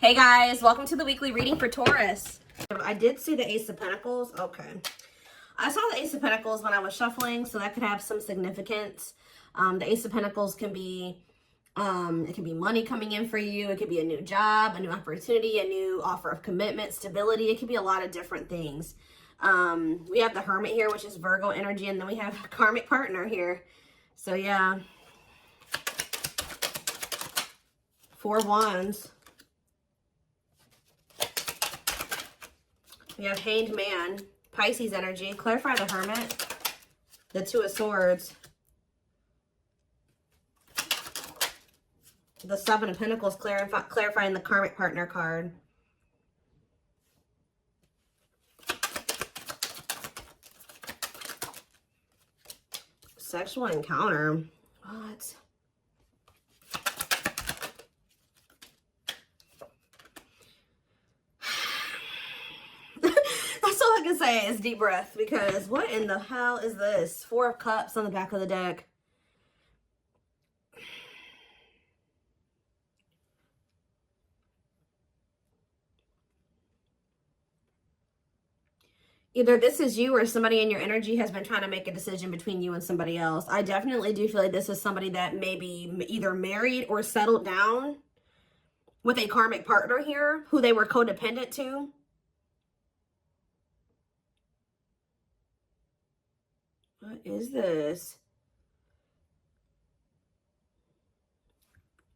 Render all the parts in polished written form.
Hey guys, welcome to the weekly reading for Taurus. I did see the Ace of Pentacles. Okay. I saw the Ace of Pentacles when I was shuffling, so that could have some significance. The Ace of Pentacles can be, it can be money coming in for you. It could be a new job, a new opportunity, a new offer of commitment, stability. It could be a lot of different things. We have the Hermit here, which is Virgo energy, and then we have a karmic partner here. So yeah. 4 Wands. We have Hanged Man, Pisces energy. Clarify the Hermit. The 2 of Swords. The 7 of Pentacles, clarifying the karmic partner card. Sexual encounter. What? That's all I can say is deep breath, because what in the hell is this? 4 of Cups on the back of the deck. Either this is you or somebody in your energy has been trying to make a decision between you and somebody else. I definitely do feel like this is somebody that may be either married or settled down with a karmic partner here who they were codependent to. What is this?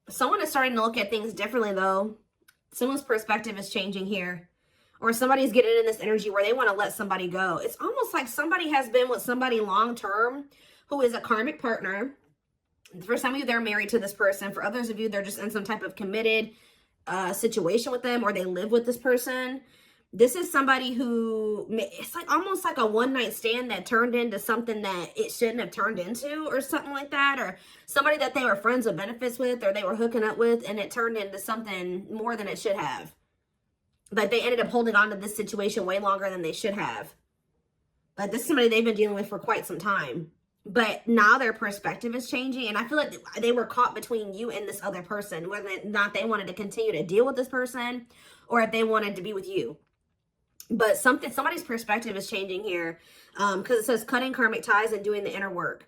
Someone is starting to look at things differently, though. Someone's perspective is changing here. Or somebody's getting in this energy where they want to let somebody go. It's almost like somebody has been with somebody long-term who is a karmic partner. For some of you, they're married to this person. For others of you, they're just in some type of committed situation with them, or they live with this person. This is somebody who, it's like almost like a one-night stand that turned into something that it shouldn't have turned into, or something like that. Or somebody that they were friends with benefits with, or they were hooking up with, and it turned into something more than it should have. Like they ended up holding on to this situation way longer than they should have. Like this is somebody they've been dealing with for quite some time. But now their perspective is changing. And I feel like they were caught between you and this other person. Whether or not they wanted to continue to deal with this person, or if they wanted to be with you. But somebody's perspective is changing here. Because it says cutting karmic ties and doing the inner work.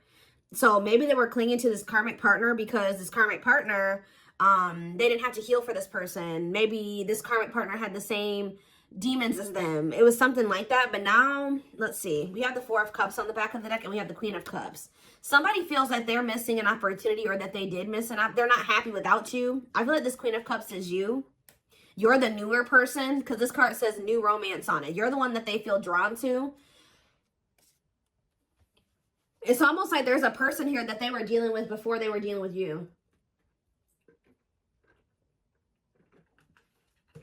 So maybe they were clinging to this karmic partner because this karmic partner, they didn't have to heal for this person. Maybe this karmic partner had the same demons as them. It was something like that. But now, let's see. We have the 4 of Cups on the back of the deck, and we have the Queen of Cups. Somebody feels like they're missing an opportunity, or that they did miss an opportunity. They're not happy without you. I feel like this Queen of Cups is you. You're the newer person, because this card says new romance on it. You're the one that they feel drawn to. It's almost like there's a person here that they were dealing with before they were dealing with you.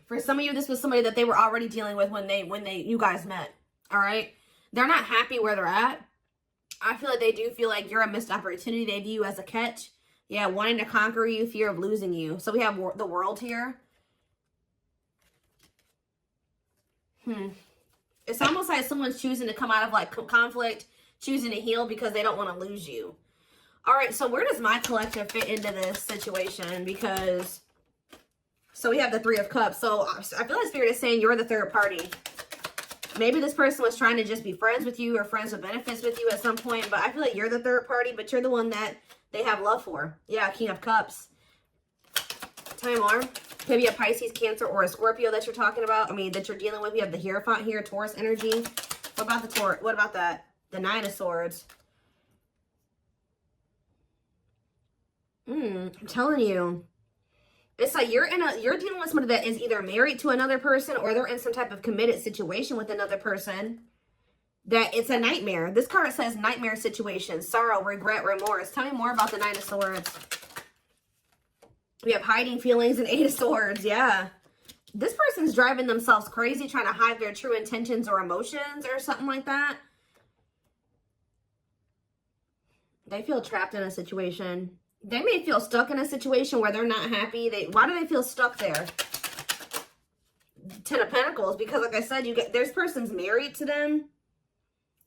For some of you, this was somebody that they were already dealing with when you guys met. All right? They're not happy where they're at. I feel like they do feel like you're a missed opportunity. They view you as a catch. Yeah, wanting to conquer you, fear of losing you. So we have the World here. It's almost like someone's choosing to come out of like conflict, choosing to heal because they don't want to lose you. All right, so where does my collective fit into this situation? Because, so we have the 3 of Cups. So I feel like Spirit is saying you're the third party. Maybe this person was trying to just be friends with you or friends with benefits with you at some point. But I feel like you're the third party, but you're the one that they have love for. Yeah, King of Cups. Tell me more. Could be a Pisces, Cancer, or a Scorpio that you're talking about. I mean, that you're dealing with. We have the Hierophant here, Taurus energy. What about the Taurus? What about that? The 9 of Swords. I'm telling you. It's like you're dealing with somebody that is either married to another person, or they're in some type of committed situation with another person. That it's a nightmare. This card says nightmare situation, sorrow, regret, remorse. Tell me more about the 9 of Swords. We have hiding feelings and 8 of Swords. Yeah. This person's driving themselves crazy, trying to hide their true intentions or emotions or something like that. They feel trapped in a situation. They may feel stuck in a situation where they're not happy. Why do they feel stuck there? 10 of Pentacles. Because like I said, this person's married to them.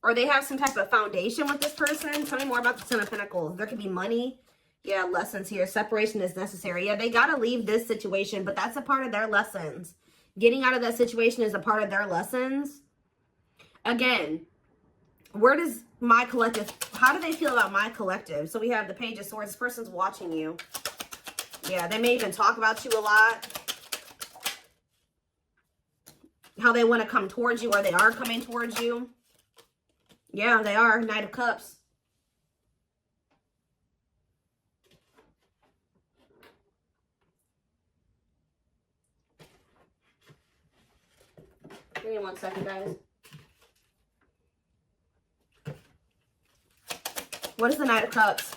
Or they have some type of foundation with this person. Tell me more about the 10 of Pentacles. There could be money Yeah, lessons here. Separation is necessary. Yeah, they got to leave this situation, but that's a part of their lessons. Getting out of that situation is a part of their lessons. Again, where does my collective, how do they feel about my collective? So we have the Page of Swords. This person's watching you. Yeah, they may even talk about you a lot. How they want to come towards you, or they are coming towards you. Yeah, they are. Knight of Cups. Give me 1 second, guys. What is the Knight of Cups?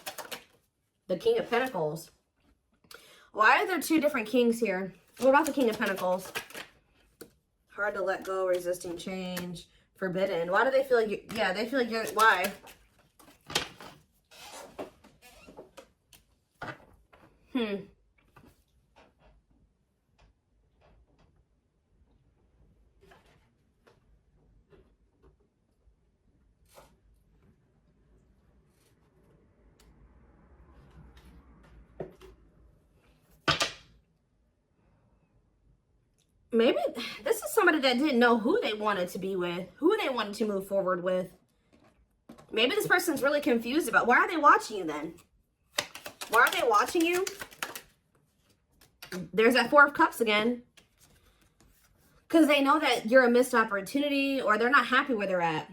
The King of Pentacles. Why are there two different kings here? What about the King of Pentacles? Hard to let go, resisting change, forbidden. Why do they feel like you, yeah, they feel like you're, why? Maybe this is somebody that didn't know who they wanted to be with, who they wanted to move forward with. Maybe this person's really confused about, why are they watching you then? Why are they watching you? There's that Four of Cups again. Because they know that you're a missed opportunity, or they're not happy where they're at.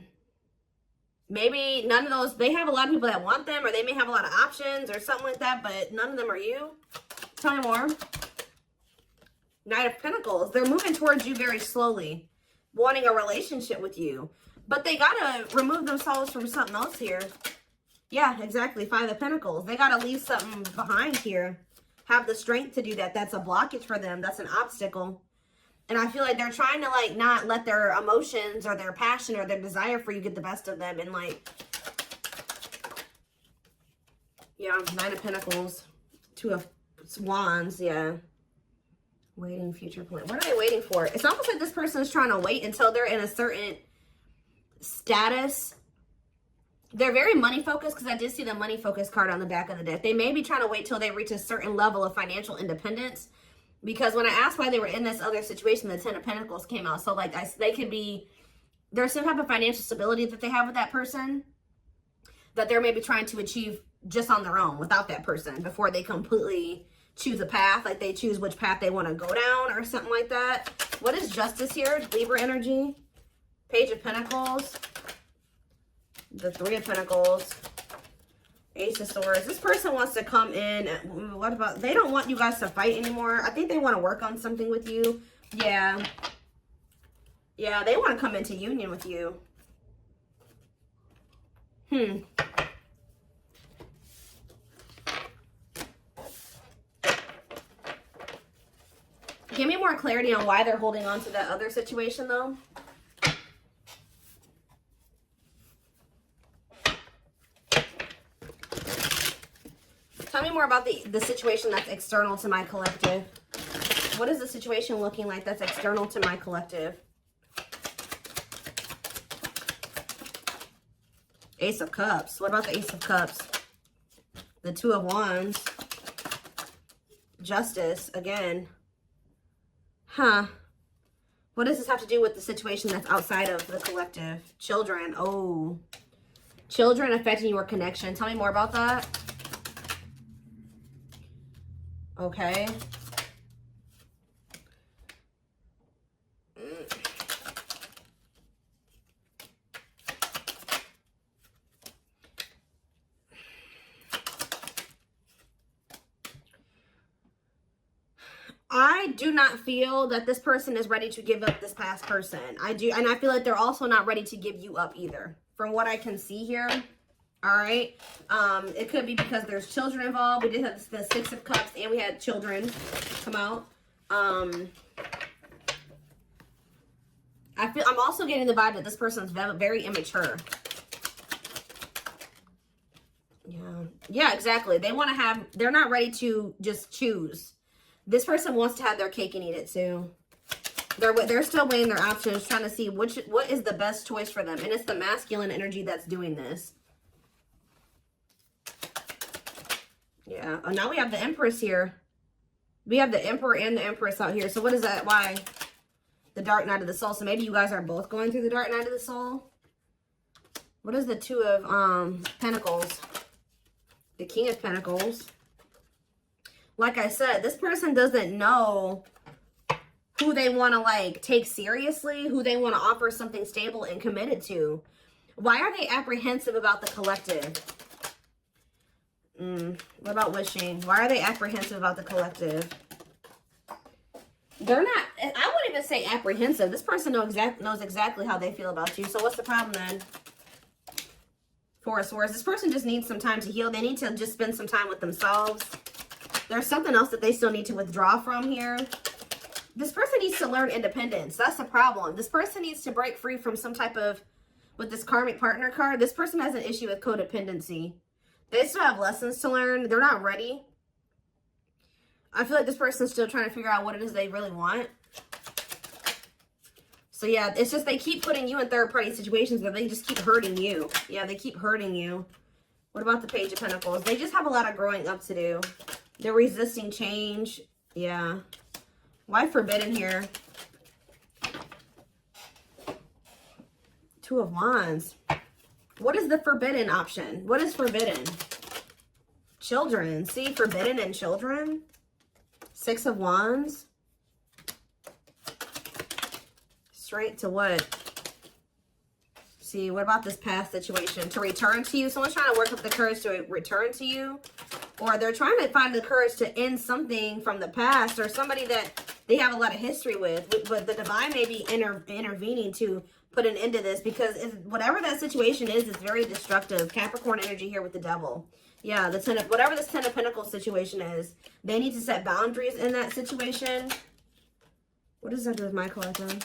Maybe none of those, they have a lot of people that want them, or they may have a lot of options or something like that, but none of them are you. Tell me more. Knight of Pentacles. They're moving towards you very slowly, wanting a relationship with you. But they got to remove themselves from something else here. Yeah, exactly. Five of Pentacles. They got to leave something behind here. Have the strength to do that. That's a blockage for them. That's an obstacle. And I feel like they're trying to, like, not let their emotions or their passion or their desire for you get the best of them. And, like, yeah, Nine of Pentacles. Two of Wands, yeah. Waiting, future plan. What are they waiting for? It's almost like this person is trying to wait until they're in a certain status. They're very money focused, because I did see the money focused card on the back of the deck. They may be trying to wait till they reach a certain level of financial independence. Because when I asked why they were in this other situation, the Ten of Pentacles came out. So, like, they could be, there's some type of financial stability that they have with that person that they're maybe trying to achieve just on their own without that person before they completely choose a path. Like, they choose which path they want to go down or something like that. What is Justice here? Libra energy. Page of Pentacles. The Three of Pentacles. Ace of Swords. This person wants to come in. What about, they don't want you guys to fight anymore. I think they want to work on something with you. Yeah. Yeah, they want to come into union with you. Give me more clarity on why they're holding on to that other situation, though. Tell me more about the situation that's external to my collective. What is the situation looking like that's external to my collective? Ace of Cups. What about the Ace of Cups? The Two of Wands. Justice, again. Huh. What does this have to do with the situation that's outside of the collective? Children. Oh. Children affecting your connection. Tell me more about that. Okay. I do not feel that this person is ready to give up this past person. I do, and I feel like they're also not ready to give you up either, from what I can see here. All right. It could be because there's children involved. We did have the Six of Cups, and we had children come out. I'm also getting the vibe that this person's very immature. Yeah, exactly. They want to have, they're not ready to just choose. This person wants to have their cake and eat it too. They're still weighing their options, trying to see what is the best choice for them. And it's the masculine energy that's doing this. Yeah. Oh, now we have the Empress here. We have the Emperor and the Empress out here. So what is that? Why? The Dark Night of the Soul. So maybe you guys are both going through the Dark Night of the Soul. What is the Two of Pentacles? The King of Pentacles. Like I said, this person doesn't know who they want to like take seriously, who they want to offer something stable and committed to. Why are they apprehensive about the collective? What about wishing? Why are they apprehensive about the collective? They're not, I wouldn't even say apprehensive. This person knows exactly how they feel about you. So what's the problem then? Four of Swords. This person just needs some time to heal. They need to just spend some time with themselves. There's something else that they still need to withdraw from here. This person needs to learn independence. That's the problem. This person needs to break free from some type of, with this karmic partner card, this person has an issue with codependency. They still have lessons to learn. They're not ready. I feel like this person's still trying to figure out what it is they really want. So yeah, it's just they keep putting you in third-party situations where they just keep hurting you. Yeah, they keep hurting you. What about the Page of Pentacles? They just have a lot of growing up to do. They're resisting change. Yeah. Why forbidden here? Two of Wands. What is the forbidden option? What is forbidden? Children. See, forbidden and children. Six of Wands. Straight to what? See, what about this past situation? To return to you. Someone's trying to work up the courage to return to you. Or they're trying to find the courage to end something from the past. Or somebody that they have a lot of history with. But the divine may be intervening to put an end to this. Because whatever that situation is, it's very destructive. Capricorn energy here with the Devil. Yeah, the whatever this Ten of Pentacles situation is. They need to set boundaries in that situation. What does that do with my collective?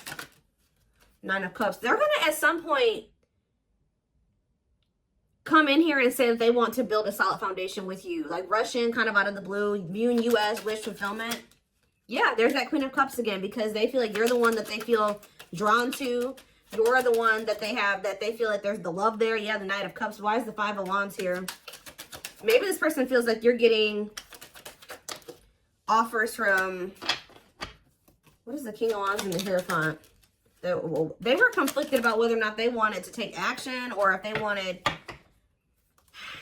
Nine of Cups. They're going to, at some point, come in here and say that they want to build a solid foundation with you. Like rush in kind of out of the blue. You and you as wish fulfillment. Yeah, there's that Queen of Cups again. Because they feel like you're the one that they feel drawn to. You're the one that they have, that they feel like there's the love there. Yeah, the Knight of Cups. Why is the Five of Wands here? Maybe this person feels like you're getting offers from... What is the King of Wands and the Hierophant? They were conflicted about whether or not they wanted to take action or if they wanted...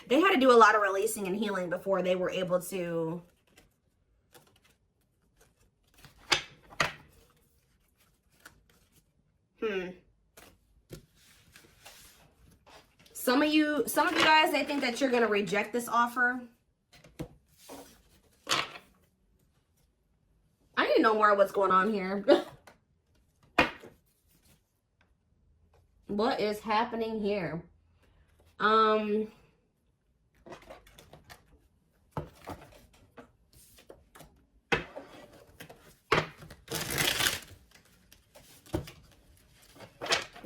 They had to do a lot of releasing and healing before they were able to... Some of you guys, they think that you're going to reject this offer. I need to know more what's going on here. What is happening here?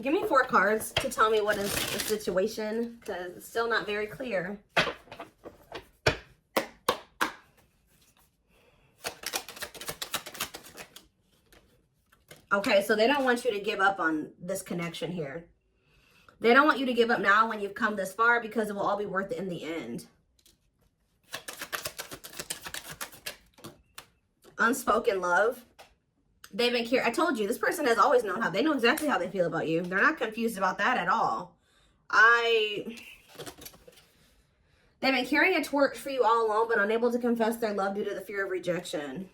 Give me 4 cards to tell me what is the situation, because it's still not very clear. Okay, so they don't want you to give up on this connection here. They don't want you to give up now when you've come this far, because it will all be worth it in the end. Unspoken love. They've been I told you, this person has always known how. They know exactly how they feel about you. They're not confused about that at all. They've been carrying a torch for you all along, but unable to confess their love due to the fear of rejection.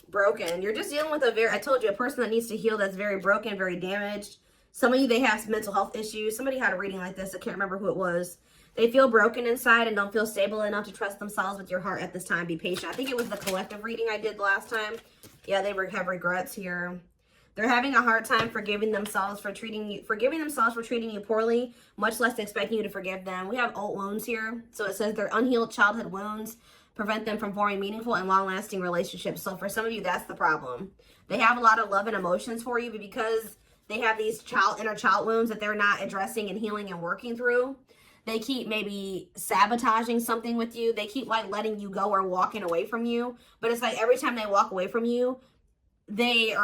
Broken. You're just dealing with I told you, a person that needs to heal, that's very broken, very damaged. Some of you, they have some mental health issues. Somebody had a reading like this. I can't remember who it was. They feel broken inside and don't feel stable enough to trust themselves with your heart at this time. Be patient. I think it was the collective reading I did last time. Yeah, they have regrets here. They're having a hard time forgiving themselves for treating you poorly, much less expecting you to forgive them. We have old wounds here. So it says their unhealed childhood wounds prevent them from forming meaningful and long-lasting relationships. So for some of you, that's the problem. They have a lot of love and emotions for you, but because they have these inner child wounds that they're not addressing and healing and working through, they keep maybe sabotaging something with you. They keep like letting you go or walking away from you. But it's like every time they walk away from you, they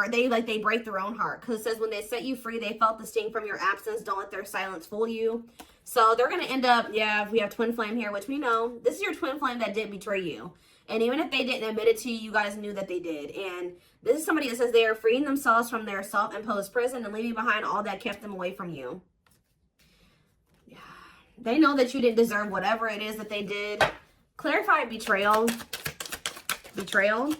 break their own heart. Because it says when they set you free, they felt the sting from your absence. Don't let their silence fool you. So they're going to end up, yeah, we have twin flame here, which we know. This is your twin flame that did betray you. And even if they didn't admit it to you, you guys knew that they did. And this is somebody that says they are freeing themselves from their self-imposed prison and leaving behind all that kept them away from you. Yeah. They know that you didn't deserve whatever it is that they did. Clarify betrayal. Betrayal.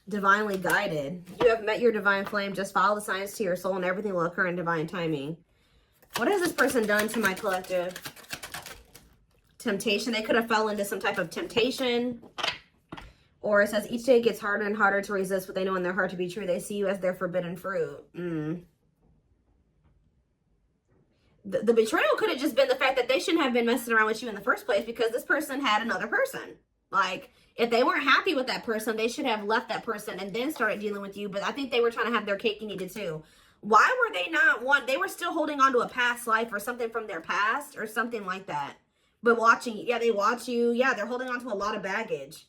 Divinely guided. You have met your divine flame. Just follow the signs to your soul and everything will occur in divine timing. What has this person done to my collective? Temptation. They could have fell into some type of temptation. Or it says each day gets harder and harder to resist what they know in their heart to be true. They see you as their forbidden fruit. The betrayal could have just been the fact that they shouldn't have been messing around with you in the first place because this person had another person. Like, if they weren't happy with that person, they should have left that person and then started dealing with you. But I think they were trying to have their cake and eat it too. Why were they not they were still holding on to a past life or something from their past or something like that. But watching, yeah, they watch you. Yeah, they're holding on to a lot of baggage.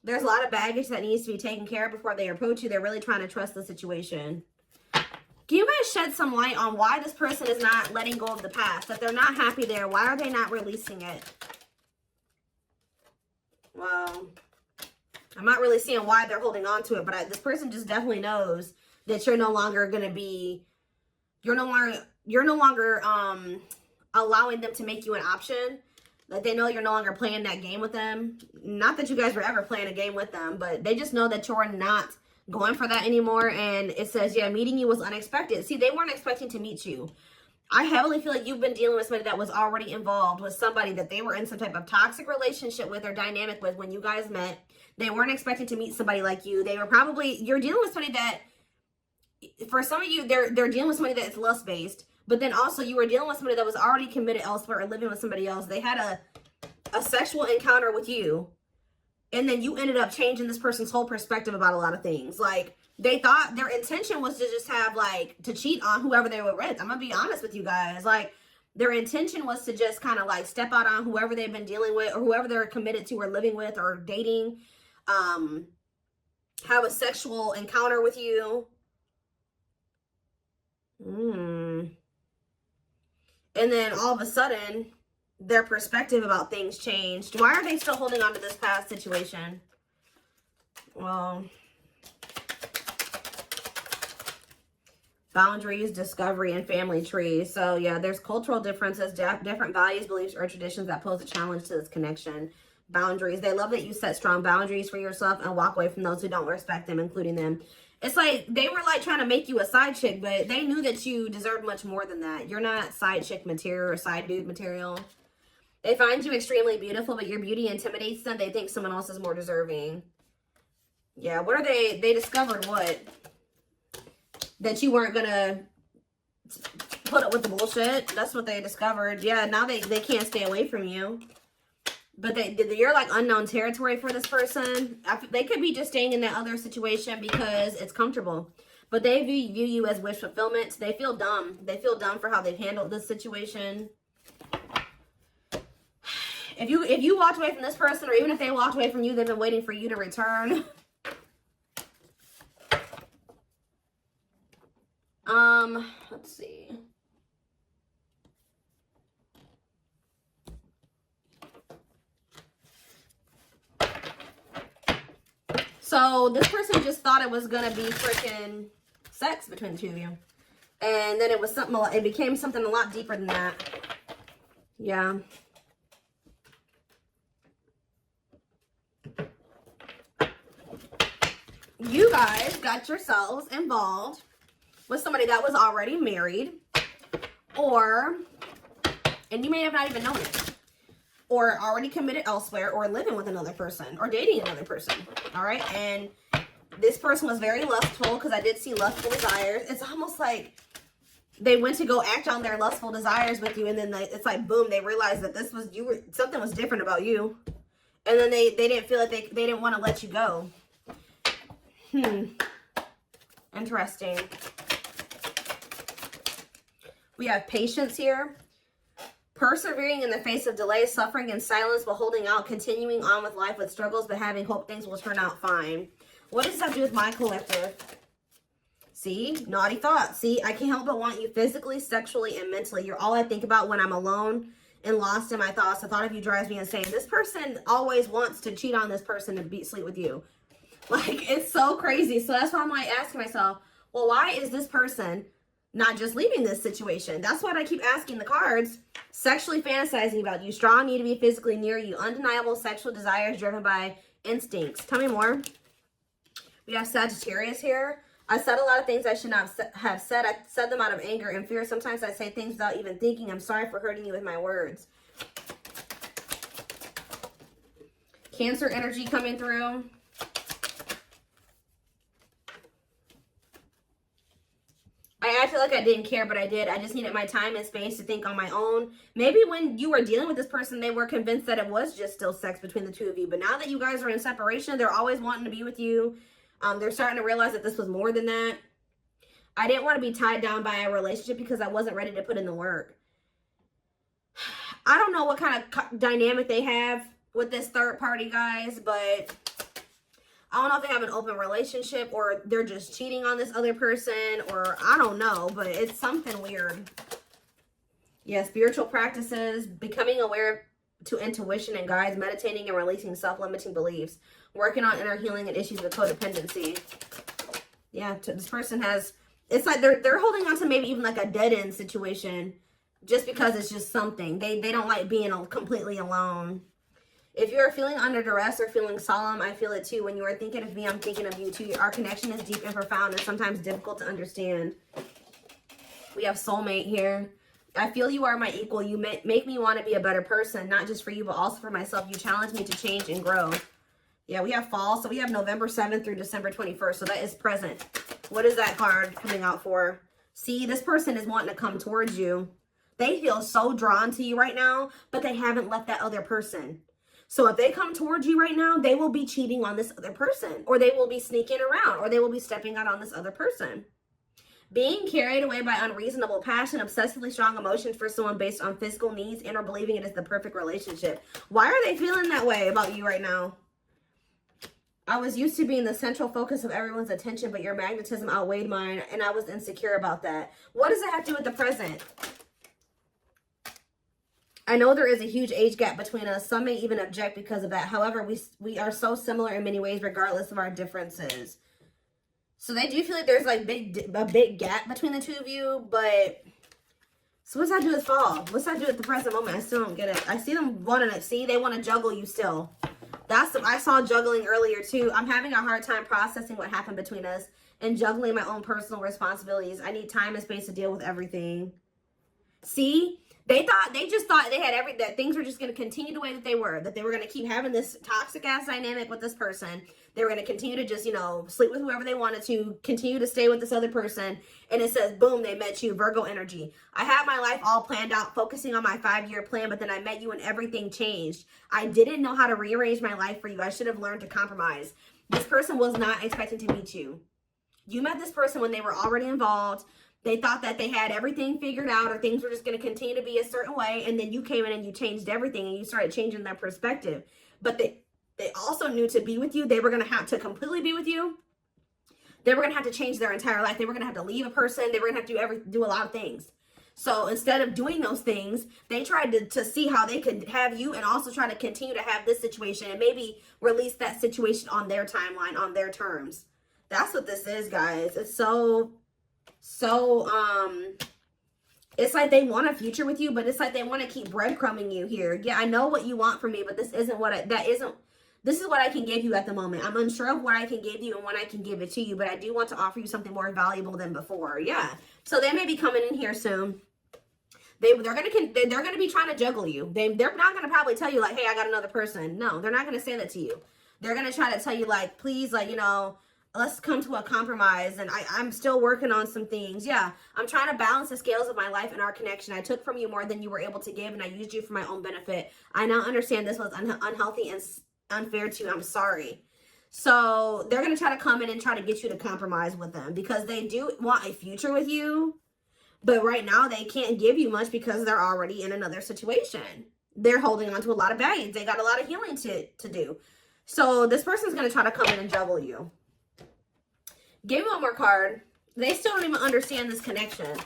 There's a lot of baggage that needs to be taken care of before they approach you. They're really trying to trust the situation. Can you guys shed some light on why this person is not letting go of the past? That they're not happy there. Why are they not releasing it? Well, I'm not really seeing why they're holding on to it, but this person just definitely knows that you're no longer going to be, you're no longer allowing them to make you an option. Like, they know you're no longer playing that game with them. Not that you guys were ever playing a game with them, but they just know that you're not going for that anymore. And it says, yeah, meeting you was unexpected. See, they weren't expecting to meet you. I heavily feel like you've been dealing with somebody that was already involved with somebody that they were in some type of toxic relationship with or dynamic with when you guys met. They weren't expecting to meet somebody like you. They were probably, you're dealing with somebody that, for some of you, they're dealing with somebody that's lust-based. But then also you were dealing with somebody that was already committed elsewhere or living with somebody else. They had a sexual encounter with you. And then you ended up changing this person's whole perspective about a lot of things. Like, they thought their intention was to just have, like, to cheat on whoever they were with. I'm going to be honest with you guys. Like, their intention was to just kind of, like, step out on whoever they've been dealing with or whoever they're committed to or living with or dating. Have a sexual encounter with you. And then all of a sudden, their perspective about things changed. Why are they still holding on to this past situation? Well, boundaries, discovery, and family trees. So yeah, there's cultural differences, different values, beliefs, or traditions that pose a challenge to this connection. Boundaries. They love that you set strong boundaries for yourself and walk away from those who don't respect them, including them. It's like they were like trying to make you a side chick, but they knew that you deserved much more than that. You're not side chick material or side dude material. They find you extremely beautiful, but your beauty intimidates them. They think someone else is more deserving. Yeah, what are they? They discovered what? That you weren't going to put up with the bullshit. That's what they discovered. Yeah, now they can't stay away from you. But you're like unknown territory for this person. They could be just staying in that other situation because it's comfortable. But they view you as wish fulfillment. They feel dumb. They feel dumb for how they've handled this situation. If you walked away from this person, or even if they walked away from you, they've been waiting for you to return. Let's see. So this person just thought it was gonna be freaking sex between the two of you, and then it was something. It became something a lot deeper than that. Yeah. You guys got yourselves involved with somebody that was already married, and you may have not even known it, or already committed elsewhere, or living with another person, or dating another person, all right? And this person was very lustful, because I did see lustful desires. It's almost like they went to go act on their lustful desires with you, and then it's like, boom, they realized that something was different about you, and then they didn't feel like they didn't want to let you go. Interesting. We have patience here. Persevering in the face of delay, suffering, and silence, while holding out, continuing on with life with struggles, but having hope things will turn out fine. What does that do with my collective? See, naughty thoughts. See, I can't help but want you physically, sexually, and mentally. You're all I think about when I'm alone and lost in my thoughts. The thought of you drives me insane. This person always wants to cheat on this person and sleep with you. Like, it's so crazy. So that's why I'm like asking myself, well, why is this person not just leaving this situation? That's what I keep asking the cards. Sexually fantasizing about you. Strong need to be physically near you. Undeniable sexual desires driven by instincts. Tell me more. We have Sagittarius here. I said a lot of things I should not have said. I said them out of anger and fear. Sometimes I say things without even thinking. I'm sorry for hurting you with my words. Cancer energy coming through. I acted like I didn't care, but I did. I just needed my time and space to think on my own. Maybe when you were dealing with this person, they were convinced that it was just still sex between the two of you. But now that you guys are in separation, they're always wanting to be with you. They're starting to realize that this was more than that. I didn't want to be tied down by a relationship because I wasn't ready to put in the work. I don't know what kind of dynamic they have with this third party, guys, but I don't know if they have an open relationship or they're just cheating on this other person, or I don't know, but it's something weird. Yeah, spiritual practices, becoming aware to intuition and guides, meditating and releasing self-limiting beliefs, working on inner healing and issues with codependency. Yeah, this person has, it's like they're holding on to maybe even like a dead-end situation just because it's just something. They don't like being completely alone. If you're feeling under duress or feeling solemn, I feel it too. When you are thinking of me, I'm thinking of you too. Our connection is deep and profound and sometimes difficult to understand. We have soulmate here. I feel you are my equal. You make me want to be a better person, not just for you, but also for myself. You challenge me to change and grow. Yeah, we have fall. So we have November 7th through December 21st. So that is present. What is that card coming out for? See, this person is wanting to come towards you. They feel so drawn to you right now, but they haven't left that other person. So if they come towards you right now, they will be cheating on this other person, or they will be sneaking around, or they will be stepping out on this other person. Being carried away by unreasonable passion, obsessively strong emotions for someone based on physical needs, and or believing it is the perfect relationship. Why are they feeling that way about you right now? I was used to being the central focus of everyone's attention, but your magnetism outweighed mine, and I was insecure about that. What does it have to do with the present? I know there is a huge age gap between us. Some may even object because of that. However, we are so similar in many ways, regardless of our differences. So they do feel like there's like a big gap between the two of you, but so what's that do with fall? What's that do with the present moment? I still don't get it. I see them wanting to see, they want to juggle you still. I saw juggling earlier too. I'm having a hard time processing what happened between us and juggling my own personal responsibilities. I need time and space to deal with everything. See? They just thought they had that things were just going to continue the way that they were going to keep having this toxic ass dynamic with this person. They were going to continue to just, sleep with whoever they wanted to, continue to stay with this other person. And it says, boom, they met you, Virgo energy. I had my life all planned out, focusing on my 5-year plan, but then I met you and everything changed. I didn't know how to rearrange my life for you. I should have learned to compromise. This person was not expecting to meet you. You met this person when they were already involved. They thought that they had everything figured out, or things were just going to continue to be a certain way. And then you came in and you changed everything, and you started changing their perspective. But they also knew to be with you, they were going to have to completely be with you. They were going to have to change their entire life. They were going to have to leave a person. They were going to have to do a lot of things. So instead of doing those things, they tried to see how they could have you and also try to continue to have this situation and maybe release that situation on their timeline, on their terms. That's what this is, guys. It's so it's like they want a future with you, but it's like they want to keep breadcrumbing you here. Yeah, I know what you want from me, but this isn't this is what I can give you at the moment. I'm unsure of what I can give you and when I can give it to you, but I do want to offer you something more valuable than before. Yeah. So they may be coming in here soon. They're gonna be trying to juggle you. They're not gonna probably tell you like, hey, I got another person. No, they're not gonna say that to you. They're gonna try to tell you like, please, like, let's come to a compromise, and I'm still working on some things. Yeah, I'm trying to balance the scales of my life and our connection. I took from you more than you were able to give, and I used you for my own benefit. I now understand this was unhealthy and unfair to you. I'm sorry. So they're going to try to come in and try to get you to compromise with them because they do want a future with you. But right now they can't give you much because they're already in another situation. They're holding on to a lot of baggage. They got a lot of healing to do. So this person's going to try to come in and juggle you. Give me one more card. They still don't even understand this connection.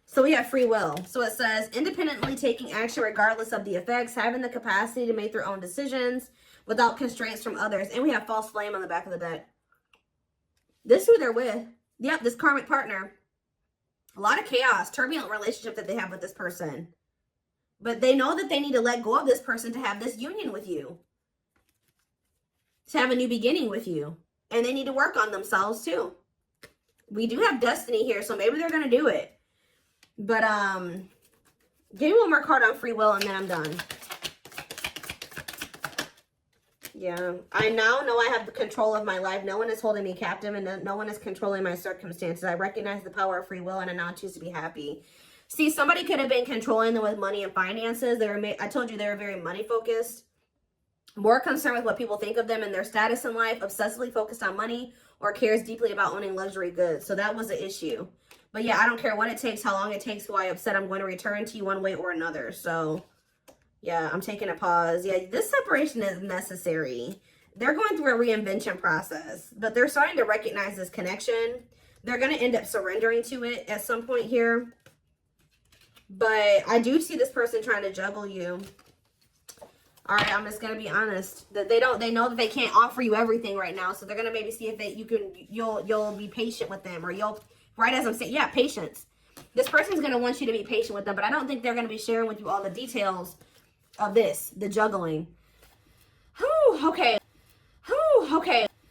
So we have free will. So it says independently taking action regardless of the effects, having the capacity to make their own decisions without constraints from others. And we have false flame on the back of the deck. This is who they're with. Yep, this karmic partner. A lot of chaos, turbulent relationship that they have with this person. But they know that they need to let go of this person to have this union with you. To have a new beginning with you. And they need to work on themselves too. We do have destiny here, so maybe they're going to do it. But, give me one more card on free will and then I'm done. Yeah, I now know I have the control of my life. No one is holding me captive and no one is controlling my circumstances. I recognize the power of free will and I now choose to be happy. See, somebody could have been controlling them with money and finances. I told you they were very money focused. More concerned with what people think of them and their status in life. Obsessively focused on money or cares deeply about owning luxury goods. So that was the issue. But yeah, I don't care what it takes, how long it takes, who I upset. I'm going to return to you one way or another. So yeah, I'm taking a pause. Yeah, this separation is necessary. They're going through a reinvention process, but they're starting to recognize this connection. They're going to end up surrendering to it at some point here. But I do see this person trying to juggle you. All right, I'm just going to be honest. That they know that they can't offer you everything right now. So they're going to maybe see if you'll be patient with them, or right as I'm saying, yeah, patience. This person's going to want you to be patient with them, but I don't think they're going to be sharing with you all the details of this, the juggling. Whew, okay. Whew, okay.